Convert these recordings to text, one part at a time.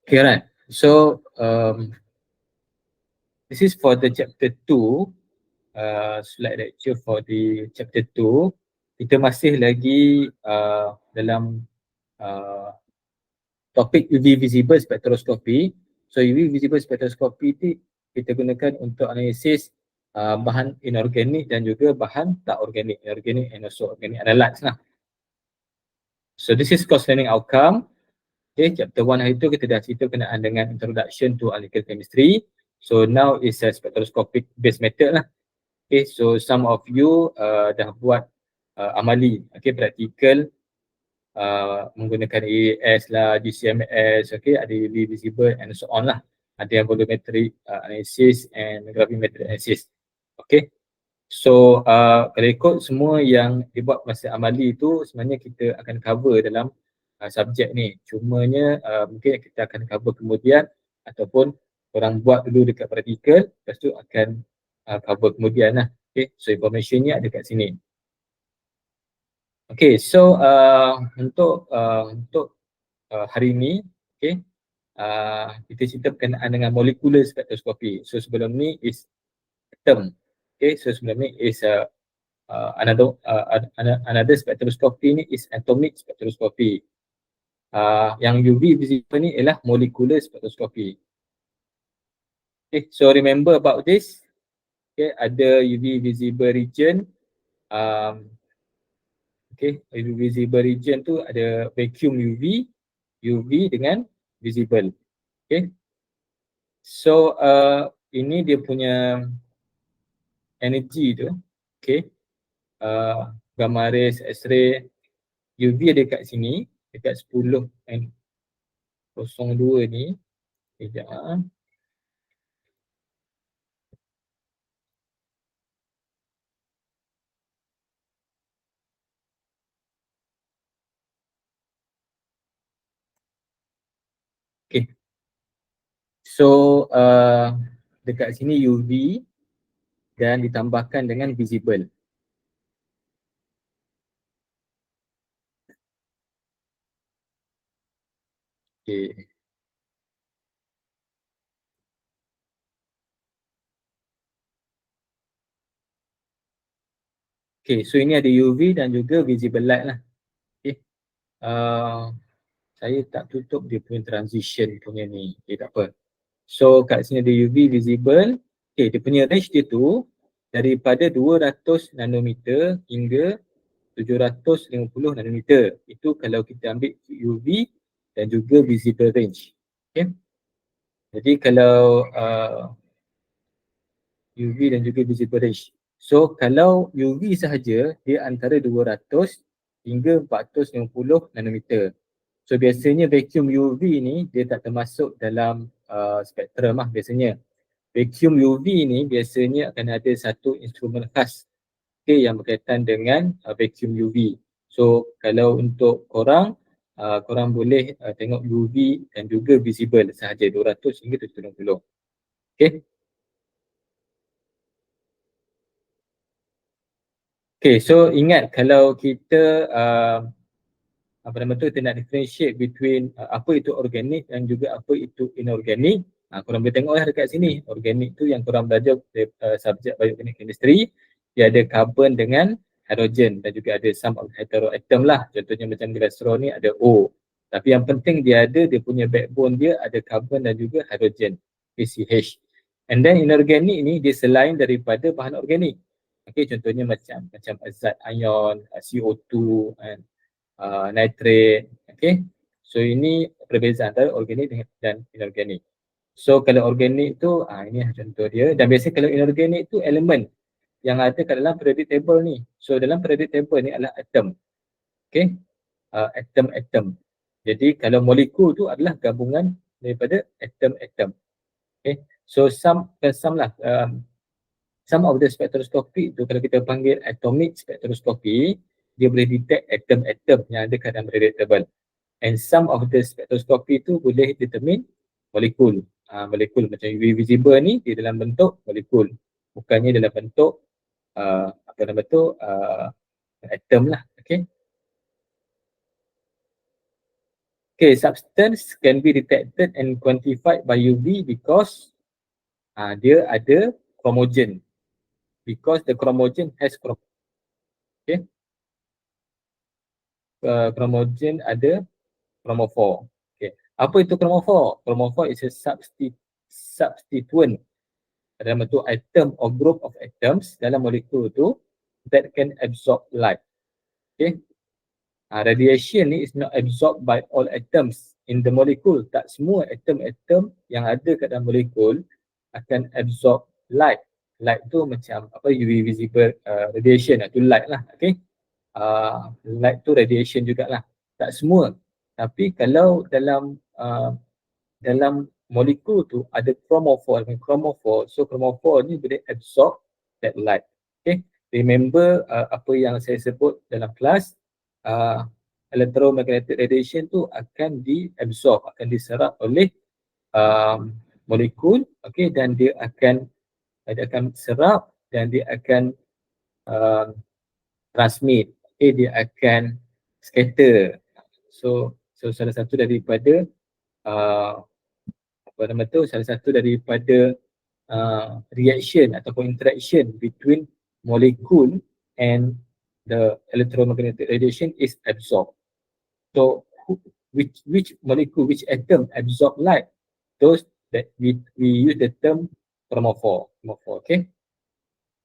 Okay, right. So this is for the chapter 2, slide lecture for the chapter 2. Kita masih lagi dalam topik UV visible spectroscopy. So UV visible spectroscopy itu kita gunakan untuk analisis bahan inorganik dan juga bahan tak organik, inorganik and also organic analytes lah. So this is course learning outcome. Okay, chapter 1 hari tu kita dah cerita berkenaan dengan introduction to analytical chemistry. So now is a spectroscopic based method lah. Okay, so some of you dah buat amali, okay, practical menggunakan AAS lah, GCMS, okay, ada UV visible and so on lah. Ada yang volumetric analysis and gravimetric analysis. Okay, so kalau ikut semua yang dibuat masa amali itu sebenarnya kita akan cover dalam subjek ni. Cumanya mungkin kita akan cover kemudian ataupun orang buat dulu dekat praktikal, lepas tu akan cover kemudian lah. Okay, so information ni ada kat sini. Okay, so untuk hari ini, okay, kita cerita berkenaan dengan molecular spectroscopy. So sebelum ni is atom. Okay, so sebelum ni is another spectroscopy ni is atomic spectroscopy. Yang UV visible ni ialah molecular spectroscopy. Okay, so remember about this. Okay, ada UV visible region. Okay, UV visible region tu ada vacuum UV, UV dengan visible. Okay, so ini dia punya energy tu. Okay, gamma rays, X-ray, UV ada kat sini, dekat 10.02 ni. Sekejap. Okay, so dekat sini UV dan ditambahkan dengan visible. Okay. Okay, so ini ada UV dan juga visible light lah. Okay. Saya tak tutup dia punya transition punya ni. Okay, tak apa. So kat sini ada UV visible. Okay, dia punya range dia tu daripada 200 nanometer hingga 750 nanometer. Itu kalau kita ambil UV dan juga visible range. Okay. Jadi kalau UV dan juga visible range. So kalau UV sahaja dia antara 200 hingga 450 nanometer. So biasanya vacuum UV ni dia tak termasuk dalam spektrum lah biasanya. Vacuum UV ni biasanya akan ada satu instrumen khas, okay, yang berkaitan dengan vacuum UV. So kalau untuk korang, korang boleh tengok UV dan juga visible sahaja 200 hingga 750. Okay. Okay, so ingat kalau kita apa nama tu, kita nak differentiate between apa itu organik dan juga apa itu inorganik. Korang boleh tengok lah dekat sini. Organik tu yang korang belajar subjek bioorganic chemistry, dia ada carbon dengan hydrogen dan juga ada some of heteroatom lah. Contohnya macam glycerol ni ada O. Tapi yang penting dia ada, dia punya backbone dia ada carbon dan juga hydrogen, CH. And then inorganik ni dia selain daripada bahan organik. Okay, contohnya macam zat ion, CO2 and nitrate. Okay, so ini perbezaan antara organik dan inorganik. So kalau organik tu ini contoh dia, dan biasanya kalau inorganik tu elemen yang ada kat dalam periodic table ni. So dalam periodic table ni adalah atom. Okay, atom. Jadi kalau molekul tu adalah gabungan daripada atom. Okay, so some lah some of the spectroscopy tu kalau kita panggil atomic spectroscopy, dia boleh detect atom-atom yang ada kat dalam periodic table. And some of the spectroscopy tu boleh determine molekul. Molekul macam UV visible ni dia dalam bentuk molekul, bukannya dalam bentuk apa nama tu atom lah. Okay. Okay, substance can be detected and quantified by UV because dia ada chromogen. Because the chromogen has okay. Chromogen ada chromophore. Okay. Apa itu chromophore? Chromophore is a substituent dalam bentuk atom or group of atoms dalam molekul tu that can absorb light. Okay. Radiation ni is not absorbed by all atoms in the molecule. Tak semua atom-atom yang ada kat dalam molekul akan absorb light. Light tu macam apa, UV visible radiation, itu light lah. Okay. Light tu radiation jugalah. Tak semua. Tapi kalau dalam molekul tu ada chromophore, so chromophore ni boleh absorb that light. Okay, remember apa yang saya sebut dalam kelas, electromagnetic radiation tu akan diabsorb, akan diserap oleh molekul, okay, dan dia akan serap dan dia akan transmit, okay, dia akan scatter. So salah satu daripada salah satu daripada reaction ataupun interaction between molecule and the electromagnetic radiation is absorbed. So which molecule, which atom absorb light? Those that we use the term chromophore. Okay.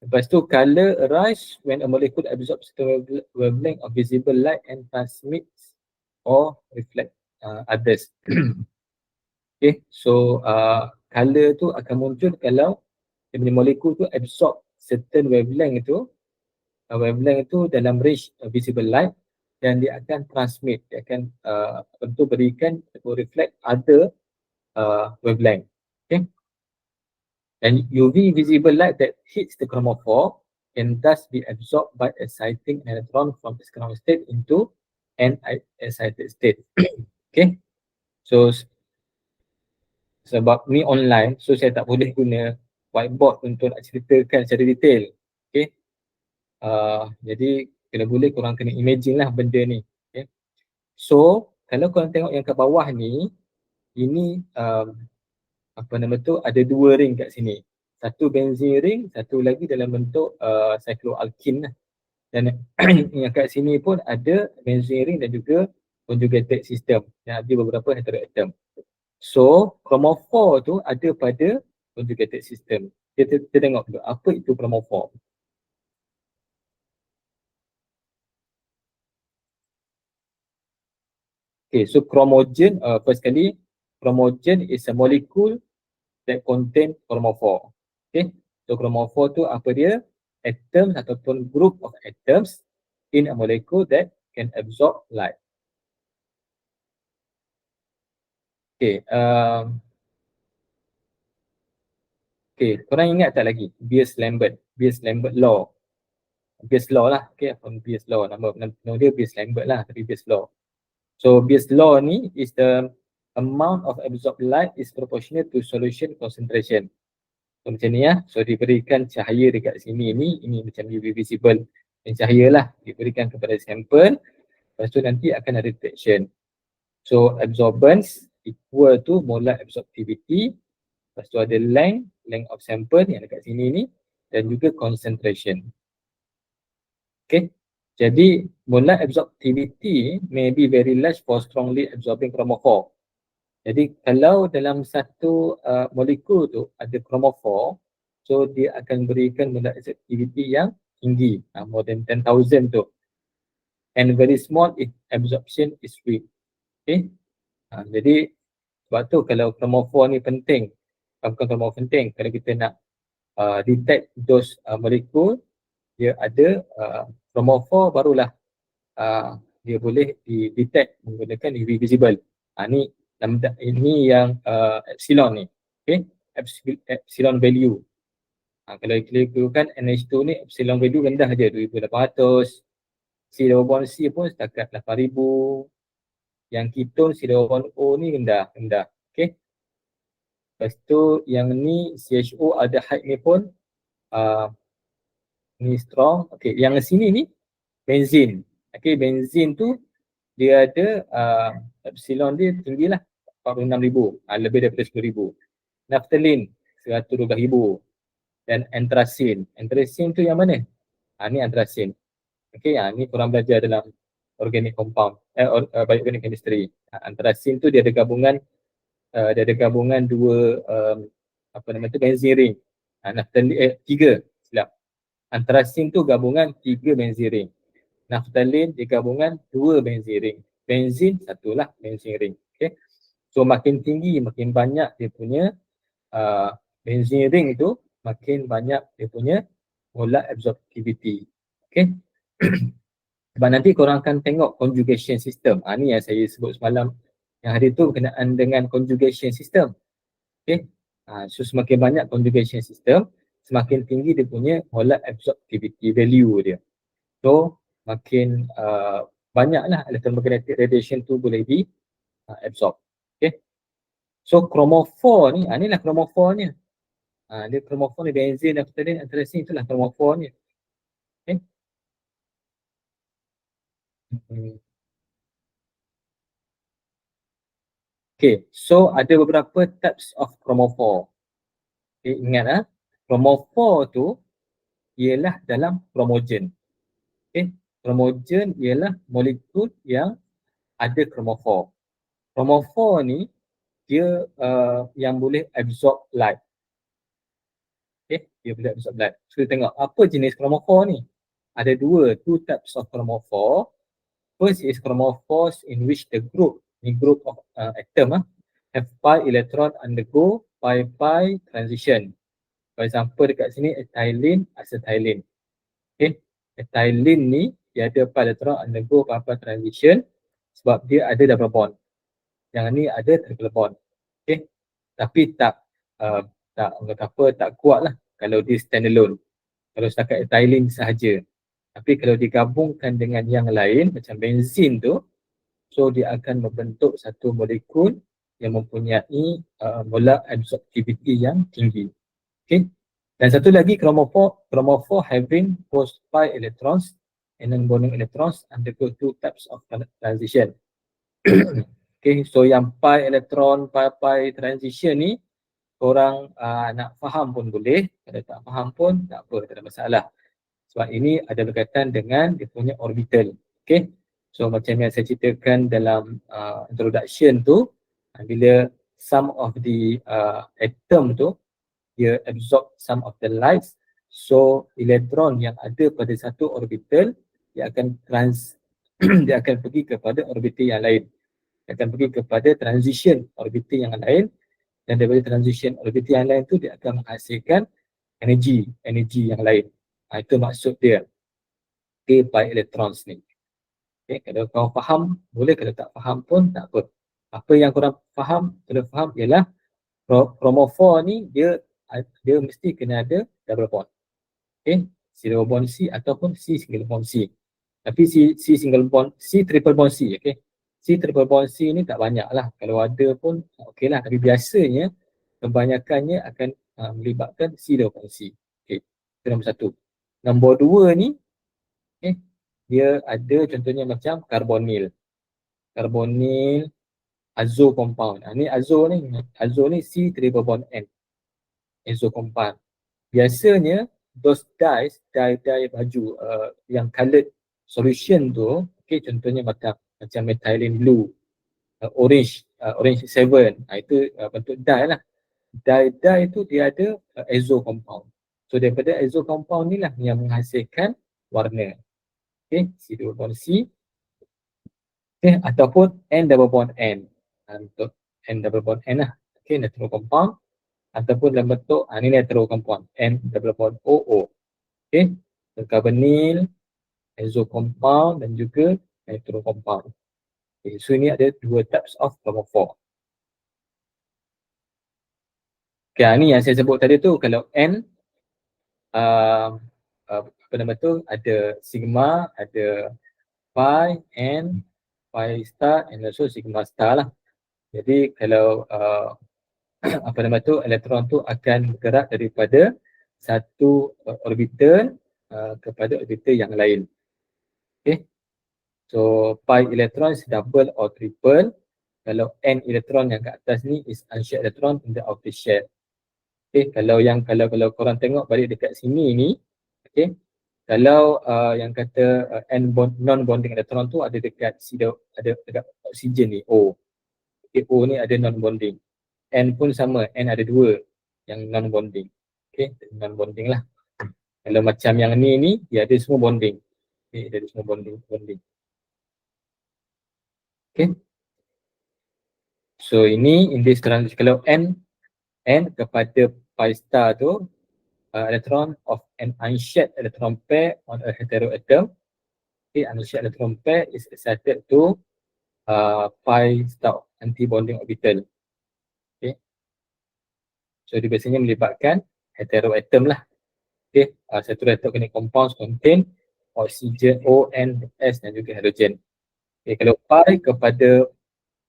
Lepas tu, color arise when a molecule absorbs the wavelength of visible light and transmits or reflect others. Okay, so color tu akan muncul kalau molekul tu absorb certain wavelength itu, dalam range visible light, dan dia akan transmit, dia akan berikan atau reflect other wavelength. Okay. And UV visible light that hits the chromophore can thus be absorbed by exciting an electron from its ground state into an excited state. Okay. So sebab ni online, so saya tak boleh guna whiteboard untuk nak ceritakan secara detail. Okay. Jadi kalau boleh korang kena imagine lah benda ni. Okay. So kalau korang tengok yang kat bawah ni, ini ada dua ring kat sini. Satu benzene ring, satu lagi dalam bentuk cycloalkene lah. Dan yang kat sini pun ada benzene ring dan juga conjugated system yang ada beberapa heteroatom. So chromophore tu ada pada conjugated system. Kita tengok dulu apa itu chromophore. Okay, so chromogen, first kali, chromogen is a molecule that contain chromophore. Okay, so chromophore tu apa dia? Atoms ataupun group of atoms in a molecule that can absorb light. Okay, korang ingat tak lagi Beers-Lambert law? Beers law lah, okay, from Beers law, nama dia Beers-Lambert lah, tapi Beers law. So Beers law ni is the amount of absorbed light is proportional to solution concentration. So macam ni ya, so diberikan cahaya dekat sini ni, ini macam UV visible dan cahaya lah, diberikan kepada sampel, lepas tu nanti akan ada detection. So absorbance equal to molar absorptivity, lepas tu ada length of sample yang dekat sini ni, dan juga concentration. Okay, jadi molar absorptivity may be very large for strongly absorbing chromophore. Jadi kalau dalam satu molekul tu ada chromophore, so dia akan berikan molar absorptivity yang tinggi, more than 10,000 tu. And very small if absorption is weak. Okay, jadi sebab tu kalau chromophore ni penting, bukan chromophore penting, kalau kita nak detect those molekul, dia ada chromophore, barulah dia boleh detect menggunakan UV visible. Ini yang epsilon ni, okay, epsilon value. Kalau kita gunakan NH2 ni, epsilon value rendah je, 2800. C double bond C pun setakat 8000. Yang keton C double bond O ni rendah. Okay. Lepas tu yang ni CHO ada height ni pun ni strong. Okay, yang sini ni benzene. Okay, benzene tu dia ada epsilon dia tinggilah 46,000, lebih daripada 10,000. Naftalin 112,000 dan antrasin. Antrasin tu yang mana? Ni antrasin. Okey, ni korang belajar dalam organic compound, bioorganic chemistry. Antrasin tu dia ada gabungan dua benzene ring. Naftalin 3, silap. Antrasin tu gabungan 3 benzene ring. Naftalin dia gabungan 2 benzene ring. Benzin satulah benzene ring. Okey. So makin tinggi, makin banyak dia punya benzene ring tu, makin banyak dia punya molar absorptivity. Okey. Sebab nanti korang akan tengok conjugation system. Ni yang saya sebut semalam yang hari tu berkenaan dengan conjugation system. Okay. So semakin banyak conjugation system, semakin tinggi dia punya molar absorptivity value dia. So makin banyaklah electromagnetic radiation tu boleh di absorb. Okay. So chromophore ni, inilah chromophore ni. Dia chromophore ni benzene, naftalin, antrasin, itulah chromophore ni. Okay. Okay, so ada beberapa types of chromophore. Okay, ingat chromophore tu ialah dalam chromogen. Okay, chromogen ialah molekul yang ada chromophore. Chromophore ni dia yang boleh absorb light. Okay, dia boleh absorb light. So kita tengok apa jenis chromophore ni. Ada two types of chromophore. First is chromophores in which the group of atom have pi electron undergo pi-pi transition. For example dekat sini ethylene, acetylene. Okay, ethylene ni dia ada pi electron undergo pi-pi transition sebab dia ada double bond. Yang ni ada triple bond. Okay, tapi tak kuat lah kalau dia standalone. Kalau setakat ethylene sahaja. Tapi kalau digabungkan dengan yang lain macam benzin tu, so dia akan membentuk satu molekul yang mempunyai molar absorptivity yang tinggi. Okay. Dan satu lagi chromophore having both pi electrons and non-bonding electrons undergo two types of transition. Okay, so yang pi electron, pi transition ni orang nak faham pun boleh, kalau tak faham pun tak apa, tak ada masalah. Sebab ini ada berkaitan dengan dia punya orbital. Okay. So macam yang saya ceritakan dalam introduction tu, bila some of the atom tu dia absorb some of the lights, so elektron yang ada pada satu orbital dia akan dia akan pergi kepada orbital yang lain. Dia akan pergi kepada transition orbital yang lain, dan daripada transition orbital yang lain tu dia akan menghasilkan energi yang lain. Itu maksud dia. Okay, pi electrons ni. Okay, kalau kau faham boleh, kalau tak faham pun tak apa. Apa yang korang faham, ialah chromophore ni dia mesti kena ada double bond. Okay, C double bond C ataupun C single bond C. Tapi C triple bond C, okay. C triple bond C ni tak banyak lah. Kalau ada pun okey lah. Tapi biasanya kebanyakannya akan melibatkan C double bond C. Okay, itu nombor satu. Nombor dua ni, okay, dia ada contohnya macam karbonil, azo compound. Ni azo ni C triple bond N, azo compound. Biasanya those dyes, dye baju yang colored solution tu, okay, contohnya macam methylene blue, orange 7, itu bentuk dye lah. Dye tu dia ada azo compound. So daripada azo compound ni lah yang menghasilkan warna. Okay, C double bond C, okay, ataupun N double bond N. Untuk N double bond N lah. Okay, neutral compound. Ataupun dalam bentuk, ni neutral compound, N double bond OO. Okay, so carbonyl, azo compound dan juga neutral compound. Okay, so ini ada dua types of chromophore. Okay, ni yang saya sebut tadi tu, kalau N, apa nama tu, ada sigma, ada pi, N, pi star, and also sigma star lah. Jadi kalau apa nama tu, elektron tu akan bergerak daripada satu orbital kepada orbital yang lain. Okay. So pi electron is double or triple. Kalau n elektron yang kat atas ni is unshared electron in the outer shell. Okay, kalau korang tengok balik dekat sini ni, okay, kalau yang kata n non bonding elektron tu ada dekat ada dekat oksigen ni O. Okay, O ni ada non bonding. N pun sama, N ada 2 yang non bonding. Okay, non bonding lah. Kalau macam yang ni dia ada semua bonding. Okay, dia ada semua bonding. Okay. So ini in this transition, kalau n kepada pi star tu electron of an unshared electron pair on a heteroatom. Okay, unshared electron pair is excited to pi star anti-bonding orbital. Okay. So dia biasanya melibatkan heteroatom lah. Okay, satu retro-organic compounds contain oksigen, O, N, S dan juga hidrogen. Okay, kalau pi kepada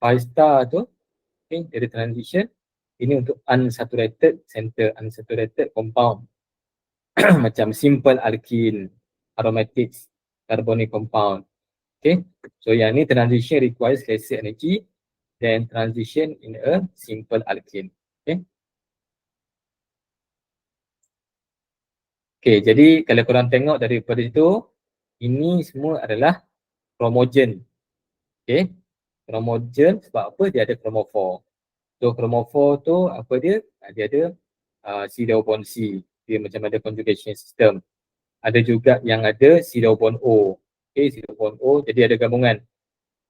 pi star tu, okay, dia ada transition. Ini untuk unsaturated center, unsaturated compound. Macam simple alkene, aromatics, carbonic compound. Okay, so yang ni transition requires lesser energy than transition in a simple alkene. Okay. Okay, jadi kalau korang tengok daripada itu, ini semua adalah chromogen. Okay, chromogen sebab apa? Dia ada chromophore. So chromophore tu apa dia? Dia ada C double bond C. Dia macam ada conjugation system. Ada juga yang ada C double bond O. Okay, C double bond O, jadi ada gabungan.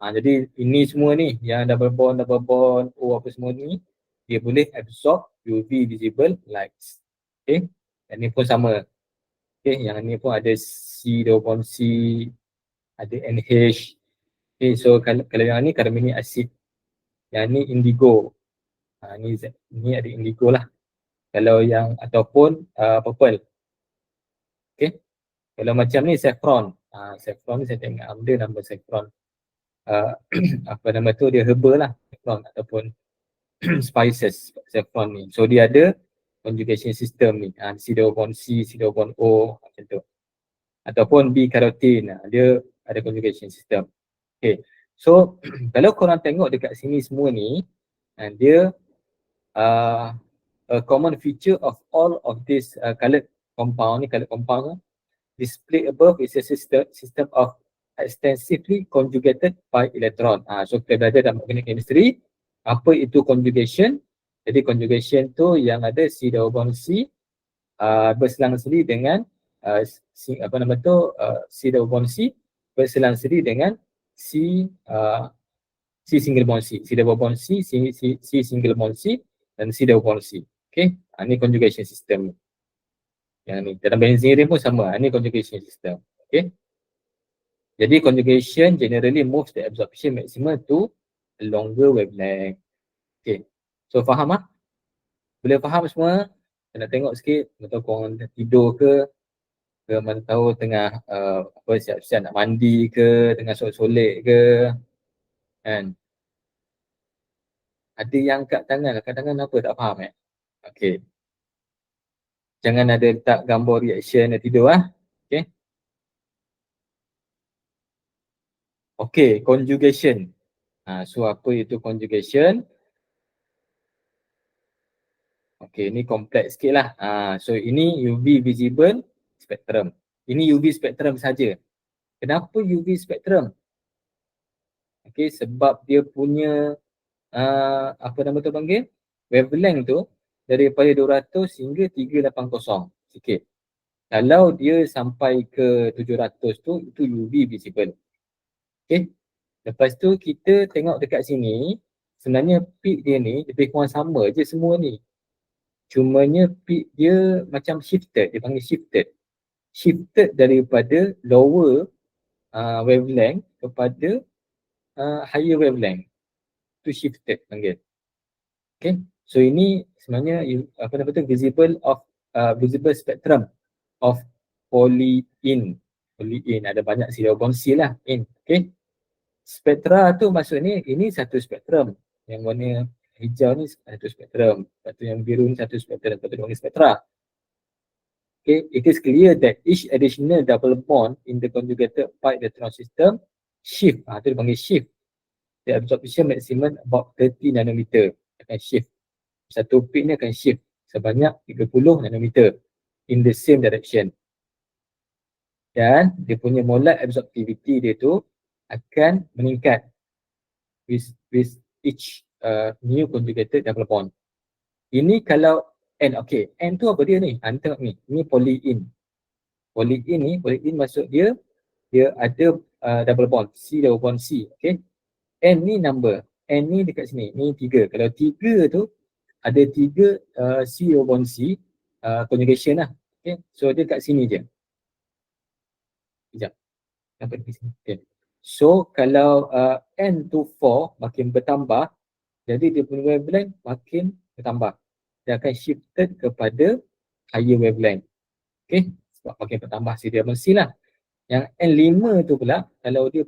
Jadi ini semua ni yang double bond O apa semua ni, dia boleh absorb UV visible lights. Okay, yang ni pun sama. Okay, yang ni pun ada C double bond C, ada NH. Okay, so kalau yang ni carbonic acid, yang ni indigo. Ni ada indigo lah. Kalau yang ataupun purple. Okay. Kalau macam ni saffron. Saffron ni saya tengok ada nama saffron. Apa nama tu, dia herbal lah saffron ataupun spices saffron ni. So dia ada conjugation system ni. C double bond C, C double bond O macam tu. Ataupun B carotene, dia ada conjugation system. Okay. So kalau korang tengok dekat sini semua ni, dia a common feature of all of this colored compound displayed above is a system of extensively conjugated pi electron. So kita belajar dalam organic chemistry, apa itu conjugation? Jadi conjugation tu yang ada C double bond C berselang-seli dengan C double bond C berselang-seli dengan C single bond C, C double bond C, C single bond C dan C double bond C. Okay, ini conjugation system. Yang ni dalam benzene pun sama, ini conjugation system. Okay, jadi conjugation generally moves the absorption maximum to a longer wavelength. Okay, so faham ah? Boleh faham semua? Saya nak tengok sikit, mana tahu korang tidur ke mana tahu tengah siap-siap nak mandi ke, tengah solek ke, kan? Ada yang kat tangan apa tak faham Okay. Jangan ada letak gambar reaction dan tidur Okay. Okay, conjugation. So apa itu conjugation? Okay, ni kompleks sikit lah. So ini UV visible spectrum. Ini UV spectrum saja. Kenapa UV spectrum? Okay, sebab dia punya apa nama tu panggil? Wavelength tu daripada 200 hingga 380 sikit. Kalau dia sampai ke 700 tu, itu UV visible. Okay. Lepas tu kita tengok dekat sini, sebenarnya peak dia ni lebih kurang sama je semua ni. Cumanya peak dia macam shifted, dia panggil shifted. Shifted daripada lower wavelength kepada higher wavelength. Itu shifted panggil. Okay. So ini sebenarnya apa nama tu, visible spectrum of polyin. Polyin ada banyak C double bond C lah in. Okay. Spektra tu maksudnya ini satu spektrum. Yang warna hijau ni satu spektrum. Lepas tu yang biru ni satu spektrum. Lepas tu dia panggil spektra. Okay. It is clear that each additional double bond in the conjugated pi electron system shift, tu dipanggil shift. The absorption maximum about 30 nanometer akan shift. Satu peak ni akan shift sebanyak 30 nanometer in the same direction. Dan dia punya molar absorptivity dia tu akan meningkat with each new conjugated double bond. Ini kalau N, okay, N tu apa dia ni? Tengok ni, ni polyin. Polyin ni, polyin maksud dia ada double bond, C double bond C, okay. N ni number, N ni dekat sini, ni 3. Kalau 3 tu ada 3 C double bond C conjugation lah, okay. So dia kat sini je. Sekejap, sampai di sini, okay. So kalau N tu 4 makin bertambah, jadi dia punya wavelength makin bertambah. Dia akan shifted kepada higher wavelength. Okay, sebab makin bertambah serial C lah. Yang N5 tu pula, kalau dia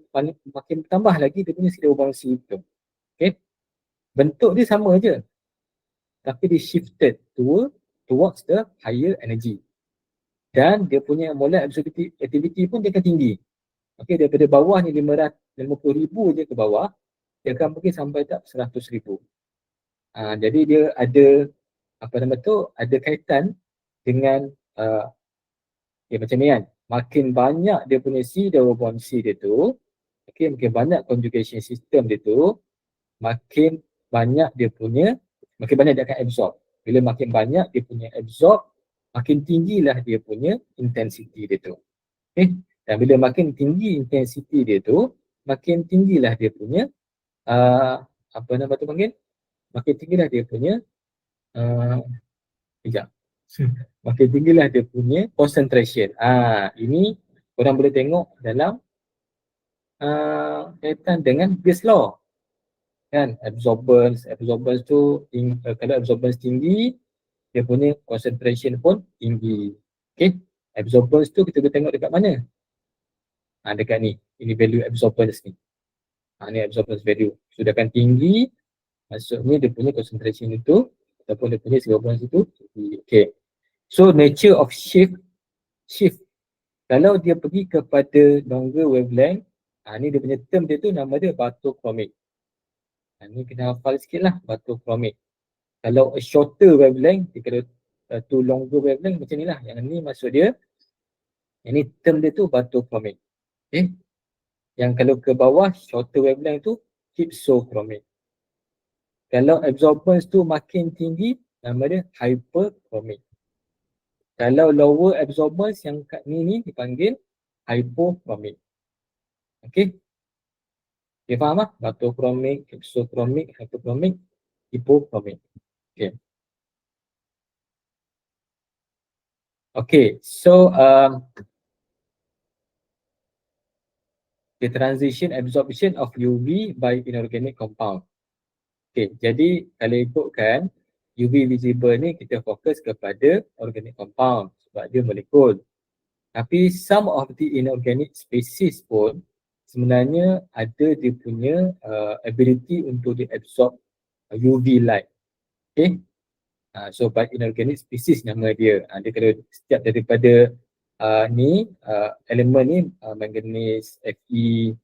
makin bertambah lagi, dia punya serial C tu. Okay, bentuk dia sama je. Tapi dia shifted towards the higher energy. Dan dia punya molar absorptivity pun dia akan tinggi. Okay, daripada bawah ni 550,000 je ke bawah, dia akan pergi sampai tak 100,000. Jadi dia ada ada kaitan dengan macam ni kan, makin banyak dia punya C double bond C dia tu, okay, makin banyak conjugation system dia tu, makin banyak dia akan absorb. Bila makin banyak dia punya absorb, makin tinggilah dia punya intensity dia tu. Okay. Dan bila makin tinggi intensity dia tu, makin tinggilah dia punya makin tinggilah dia punya makin tinggilah dia punya concentration. Ini korang boleh tengok dalam kaitan dengan Beer's law. Kan, absorbance tu kalau absorbance tinggi, dia punya concentration pun tinggi. Okay, absorbance tu kita boleh tengok dekat mana? Dekat ni, ini value absorbance ni. Ni absorbance value. Sudahkan tinggi, maksudnya dia punya concentration itu ataupun dia punya absorbance itu tinggi. Okay. So nature of shift. Kalau dia pergi kepada longer wavelength, ni dia punya term dia tu, nama dia bathochromic. Ni kena hafal sikit lah, bathochromic. Kalau a shorter wavelength, dia kena to longer wavelength macam ni lah. Yang ni maksud dia, yang ni term dia tu bathochromic. Okay. Yang kalau ke bawah, shorter wavelength tu hypsochromic. Kalau absorbance tu makin tinggi, nama dia hyperchromic. Kalau lower absorbance yang kat ni dipanggil hypochromic. Okay. Okay, faham lah? Bathochromic, hypsochromic, hypochromic, hypochromic. Okay. Okay, so the transition absorption of UV by inorganic compound. Okay, jadi kalau ikutkan UV visible ni kita fokus kepada organic compound sebab dia molekul. Tapi some of the inorganic species pun sebenarnya ada dia punya ability untuk di absorb UV light. Okay. So by inorganic species nama dia. Dia kalau setiap daripada elemen ni manganese, Fe,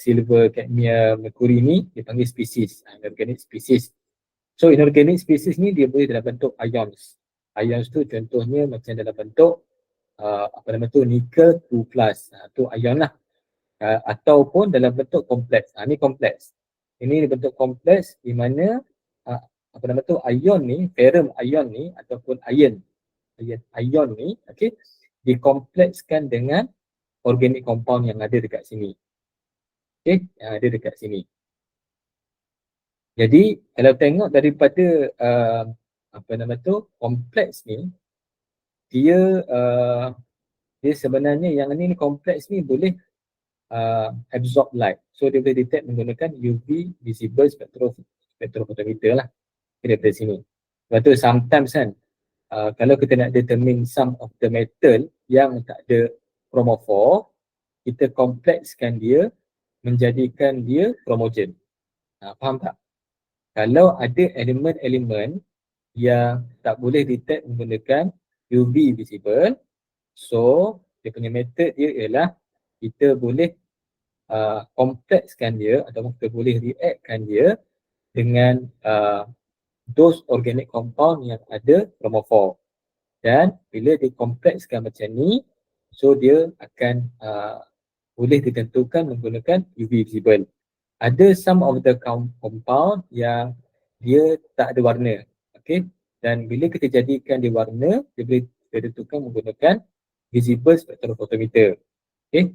silver, cadmium, merkuri ni dipanggil species, inorganic species. So inorganic species ni dia boleh dalam bentuk ions. Ions tu contohnya macam dalam bentuk nickel 2+, tu ion lah. Ataupun dalam bentuk kompleks. Ni kompleks. Ini bentuk kompleks di mana ion ni, ferrum ion ni ataupun ion ni, okay, dikomplekskan dengan organic compound yang ada dekat sini. Okay, ada dekat sini. Jadi kalau tengok daripada kompleks ni, dia sebenarnya yang ni kompleks ni boleh absorb light. So dia boleh detect menggunakan UV visible spectrophotometer lah. Daripada sini. Sebab tu sometimes kan, kalau kita nak determine some of the metal yang tak ada chromophore, kita komplekskan dia, menjadikan dia chromogen. Faham tak? Kalau ada elemen-elemen yang tak boleh detect menggunakan UV visible, so dia punya method dia ialah kita boleh komplekskan dia atau kita boleh reactkan dia dengan those organic compound yang ada chromophore. Dan bila dikomplekskan macam ni, so dia akan boleh ditentukan menggunakan UV visible. Ada some of the compound yang dia tak ada warna. Okay? Dan bila kita jadikan dia warna, dia boleh ditentukan menggunakan visible spectrophotometer. Okay?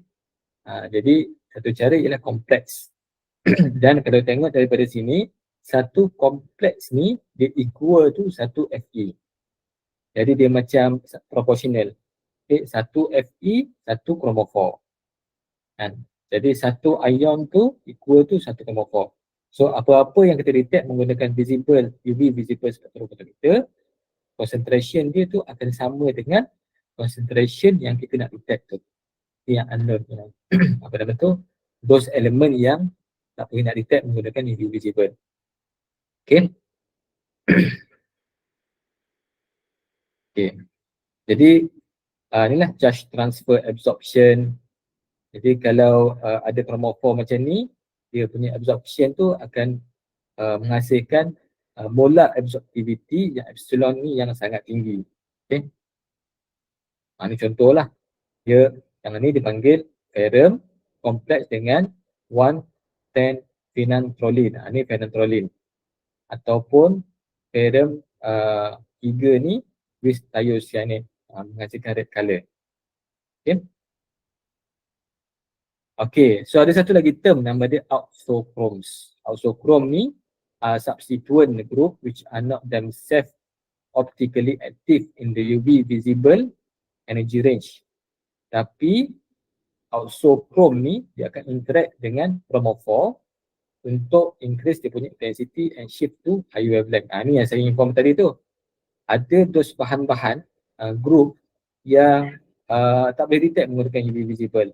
Jadi satu cara ialah kompleks. Dan kalau tengok daripada sini, satu kompleks ni dia equal to satu Fe. Jadi dia macam proportional. Okay, satu Fe, satu chromophore. Kan? Jadi satu ion tu equal to satu chromophore. So apa-apa yang kita detect menggunakan visible UV visible spectrophotometer, concentration dia tu akan sama dengan concentration yang kita nak detect tu. Yang unknown. Apa nama tu? Those element yang tak boleh nak detect menggunakan UV visible. Okay. Okay. Jadi inilah charge transfer absorption. Jadi kalau ada chromophore macam ni, dia punya absorption tu akan menghasilkan molar absorptivity yang epsilon ni yang sangat tinggi. Okay. Ini contohlah. Dia yang ni dipanggil ferrum kompleks dengan 1,10 phenanthroline. Ini phenanthroline. Ataupun ferrum 3 ni with thiocyanate menghasilkan red color. Okay. Okay, so ada satu lagi term nama dia auxochromes. Auxochrome ni substituent group which are not themselves optically active in the UV visible energy range. Tapi auxochrome ni dia akan interact dengan chromophore untuk increase dia punya intensity and shift to higher wavelength. Ni yang saya inform tadi tu. Ada dos bahan-bahan group yang tak boleh detect menggunakan UV visible.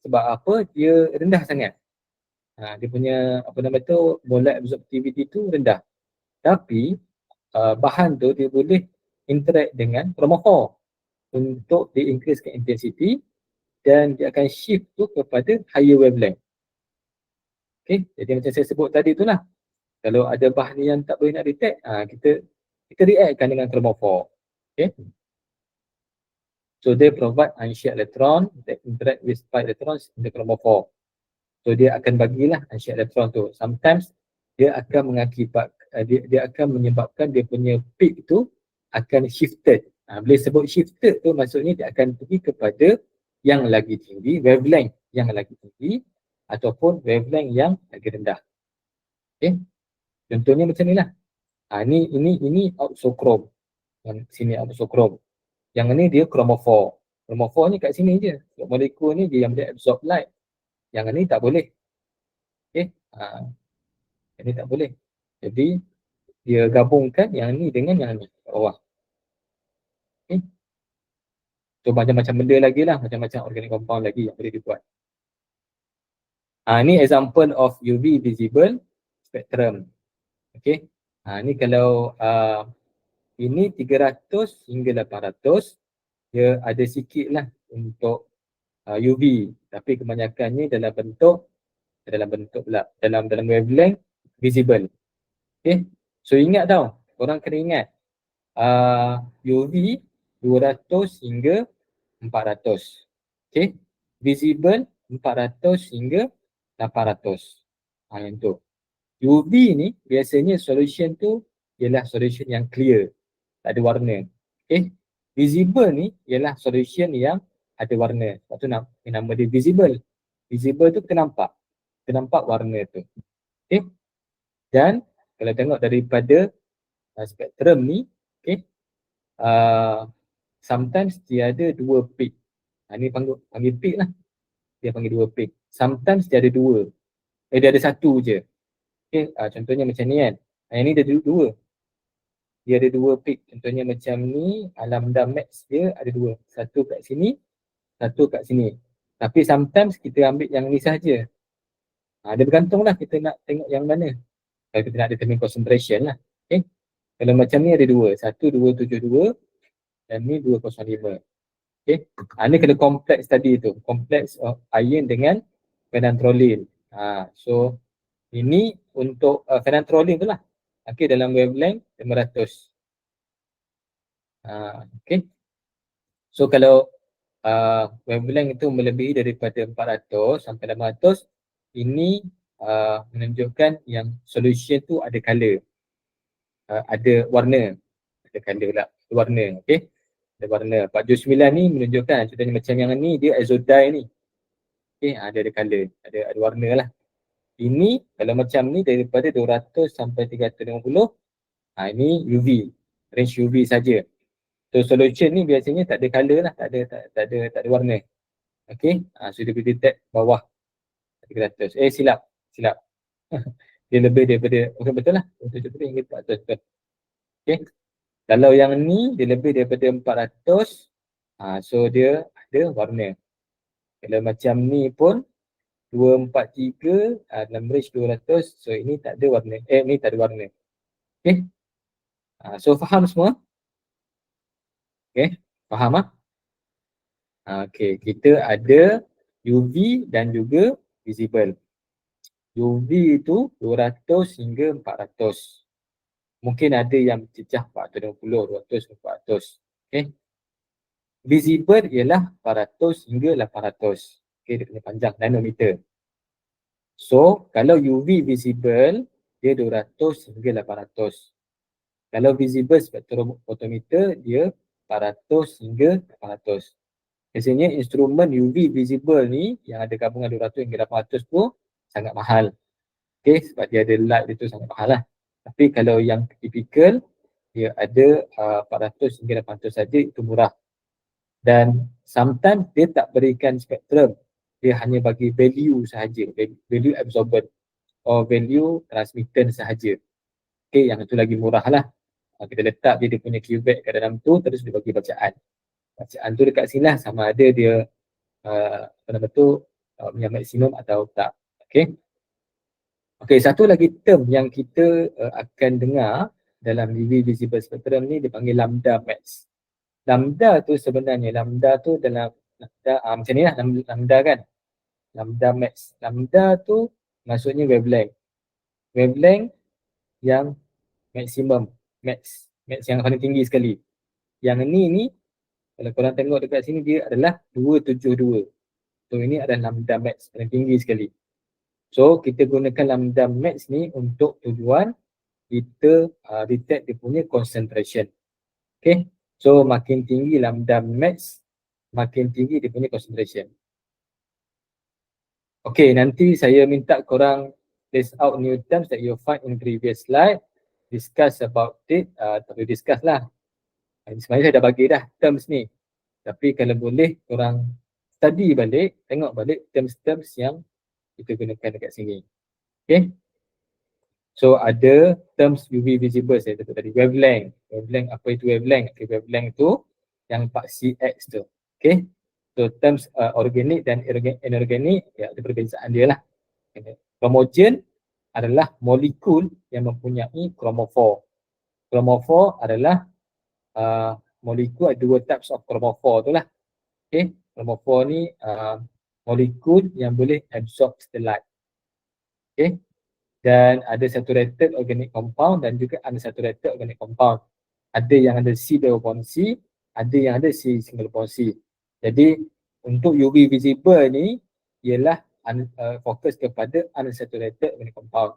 Sebab apa? Dia rendah sangat. Dia punya apa nama tu, molar absorptivity tu rendah. Tapi bahan tu dia boleh interact dengan chromophore untuk di increase intensity dan dia akan shift tu kepada higher wavelength. Okay, jadi macam saya sebut tadi tu lah. Kalau ada bahan yang tak boleh nak detect, kita reactkan dengan chromophore. Okay. So they provide unshared electron that interact with pi electrons in the chromophore. So dia akan bagilah unshared electron tu. Sometimes dia akan dia akan menyebabkan dia punya peak tu akan shifted. Bila sebut shifted tu maksudnya dia akan pergi kepada yang lagi tinggi, wavelength yang lagi tinggi ataupun wavelength yang lagi rendah. Okay. Contohnya macam ni lah. Ini auxochrome. Yang sini auxochrome. Yang ni dia chromophore. Chromophore ni kat sini je. Molekul ni dia yang boleh absorb light. Yang ni tak boleh. Okay. Yang ni tak boleh. Jadi dia gabungkan yang ni dengan yang ni kat bawah. Okay. So macam-macam benda lagi lah. Macam-macam organic compound lagi yang boleh dibuat. Ni example of UV visible spectrum. Okay. Ni kalau ini 300 hingga 800, dia ada sikit lah untuk UV, tapi kebanyakannya dalam bentuk wavelength visible. Okay, so ingat tau, korang kena ingat UV 200 hingga 400. Okay, visible 400 hingga 800. Yang tu. UV ni biasanya solution tu ialah solution yang clear, tak ada warna. Okay, visible ni ialah solution yang ada warna. Sebab tu nama dia visible. Visible tu kita nampak warna tu. Okay, dan kalau tengok daripada spektrum ni, okay, sometimes dia ada dua peak. Ni panggil peak lah. Dia panggil dua peak. Sometimes dia ada dua. Dia ada satu je. Okay, contohnya macam ni kan. Yang ni dia ada dua. Dia ada dua peak. Contohnya macam ni, lambda max dia ada dua. Satu kat sini, satu kat sini. Tapi sometimes kita ambil yang ni sahaja. Dia bergantung lah kita nak tengok yang mana. Kalau kita nak determine concentration lah. Okay. Kalau macam ni ada dua. 1272 dan ni 205. Okay. Ni kena kompleks tadi tu. Kompleks of ion dengan phenanthrolene. So ini untuk phenanthrolene tu lah. Okay, dalam wavelength 500. Okay. So kalau wavelength itu melebihi daripada 400 sampai 500, ini menunjukkan yang solution tu ada color, ada warna, ada color lah, warna. Okay, ada warna. 479 ni menunjukkan contohnya macam yang ni, dia azodine ni. Okay, dia ada color, ada warna lah. Ini kalau macam ni daripada 200 sampai 350, ini UV, range UV saja. So solution ni biasanya tak ada color lah, tak ada warna. Okay, so dia boleh detect bawah 300. Silap. Dia lebih daripada, betul lah, 770 hingga 400 betul. Okay, kalau yang ni dia lebih daripada 400, so dia ada warna. Kalau macam ni pun 243 dalam range 200, so ini tak ada warna, ni tak ada warna. Okay, so faham semua? Okay, faham ? Okay, kita ada UV dan juga visible. UV itu 200 hingga 400. Mungkin ada yang cecah 420, 200, 400. Okay. Visible ialah 400 hingga 800. Okay, dia punya panjang nanometer. So, kalau UV visible, dia 200 hingga 800. Kalau visible spektrometer, dia 400 hingga 800. Biasanya instrumen UV visible ni yang ada gabungan 200 hingga 800 tu sangat mahal. Okay, sebab dia ada light dia tu sangat mahal lah. Tapi kalau yang typical, dia ada 400 hingga 800 saja, itu murah. Dan sometimes dia tak berikan spektrum, dia hanya bagi value sahaja, value absorbent or value transmittance sahaja. Okay, yang itu lagi murah lah. Kita letak dia punya qubit kat dalam tu, terus dia bagi bacaan. Bacaan tu dekat sini lah, sama ada dia yang maksimum atau tak. Okay. Okay, satu lagi term yang kita akan dengar dalam UV visible spectrum ni dipanggil lambda max. Lambda tu sebenarnya, lambda tu dalam macam ni lah lambda kan. Lambda max. Lambda tu maksudnya wavelength. Wavelength yang maksimum, max yang paling tinggi sekali. Yang ni kalau korang tengok dekat sini, dia adalah 272. So ini adalah lambda max paling tinggi sekali. So kita gunakan lambda max ni untuk tujuan kita detect dia punya concentration. Okay, so makin tinggi lambda max, makin tinggi dia punya concentration. Okay, nanti saya minta korang list out new terms that you find in previous slide, discuss about it, tak boleh discuss lah. Sebenarnya saya dah bagi dah terms ni. Tapi kalau boleh korang study balik, tengok balik terms-terms yang kita gunakan dekat sini. Okay. So ada terms UV visible saya sebut tadi, wavelength. Wavelength, apa itu wavelength? Okay, wavelength tu yang 4CX tu. Okay. So terms organic dan inorganic, ya, ada perbezaan dia lah. Chromogen adalah molekul yang mempunyai chromophore. Chromophore adalah molekul, ada dua types of chromophore tu lah. Okay. Chromophore ni molekul yang boleh absorb the light. Okay. Dan ada saturated organic compound dan juga unsaturated organic compound. Ada yang ada C double bond C, ada yang ada C single bond C. Jadi untuk UV visible ni ialah fokus kepada unsaturated organic compound.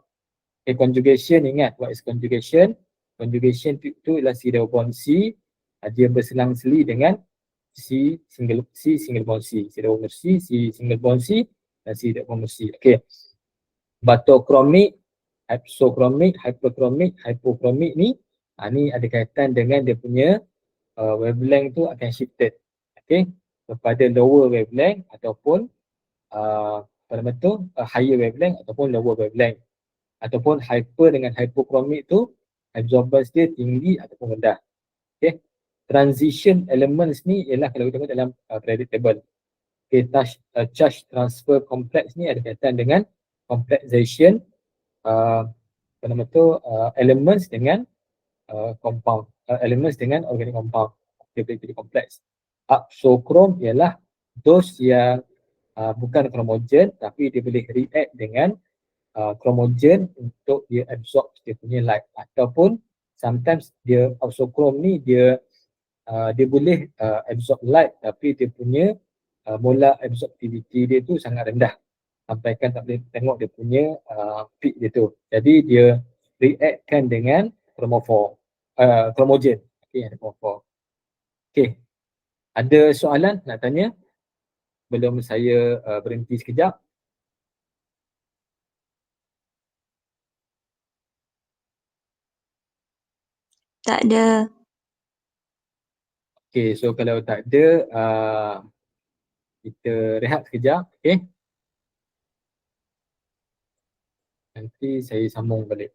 Okay, conjugation, ingat what is conjugation? Conjugation itu ialah C double bond C, dia berselang-seli dengan C single bond C, C double bond C, C single bond C dan C double bond C. Okay. Batochromic, hypsochromic, hyperchromic, hypochromic ni ada kaitan dengan dia punya wavelength tu akan shifted, okay, kepada lower wavelength ataupun higher wavelength ataupun lower wavelength, ataupun hyper dengan hypochromic tu absorbance dia tinggi ataupun rendah. Okay. Transition elements ni ialah kalau kita tengok dalam periodic table. Okay, charge transfer complex ni ada kaitan dengan complexation elements dengan compound, elements dengan organic compound, dia boleh jadi kompleks. Absochrome ialah those yang bukan chromogen, tapi dia boleh react dengan chromogen untuk dia absorb dia punya light, ataupun sometimes dia auxochrome ni dia boleh absorb light tapi dia punya molar absorptivity dia tu sangat rendah sampaikan tak boleh tengok dia punya peak dia tu. Jadi dia reactkan dengan chromogen. Okey, ada chromophore. Okey, ada soalan nak tanya belum saya berhenti sekejap? Tak ada. Okey, so kalau tak ada, kita rehat sekejap. Okey. Nanti saya sambung balik.